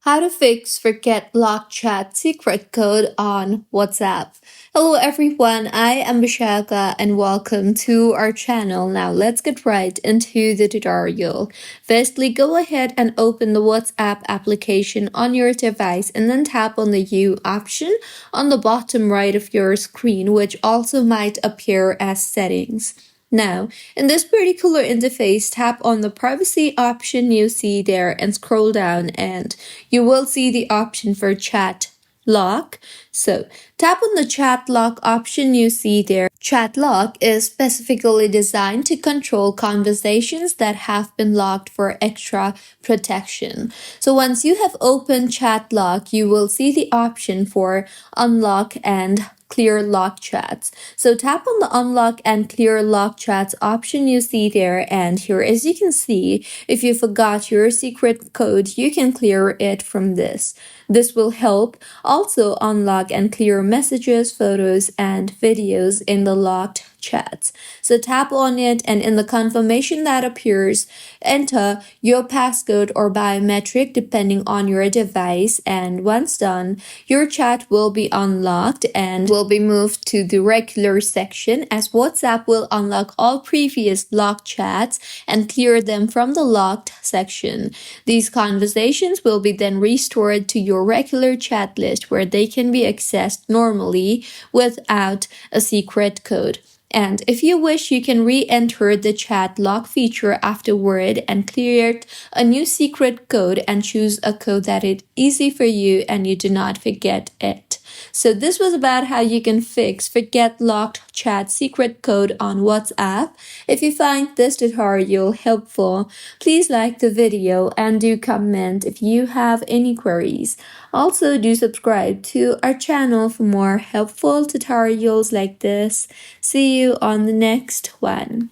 How to fix forget locked chat secret code on WhatsApp. Hello everyone, I am Bishaka and welcome to our channel. Now let's get right into the tutorial. Firstly, go ahead and open the WhatsApp application on your device and then tap on the U option on the bottom right of your screen, which also might appear as settings. Now, in this particular interface, tap on the privacy option you see there and scroll down and you will see the option for chat lock. So tap on the chat lock option you see there. Chat lock is specifically designed to control conversations that have been locked for extra protection. So once you have opened chat lock, you will see the option for unlock and clear lock chats. So tap on the unlock and clear lock chats option you see there, and here as you can see, if you forgot your secret code, you can clear it from this. This will help also unlock and clear messages, photos, and videos in the locked chats. So tap on it, and in the confirmation that appears, enter your passcode or biometric depending on your device, and once done, your chat will be unlocked and will be moved to the regular section, as WhatsApp will unlock all previous locked chats and clear them from the locked section. These conversations will be then restored to your regular chat list where they can be accessed normally without a secret code. And if you wish, you can re-enter the chat lock feature afterward and create a new secret code and choose a code that is easy for you and you do not forget it. So this was about how you can fix forget locked chat secret code on WhatsApp. If you find this tutorial helpful, please like the video and do comment if you have any queries. Also, do subscribe to our channel for more helpful tutorials like this. See you on the next one.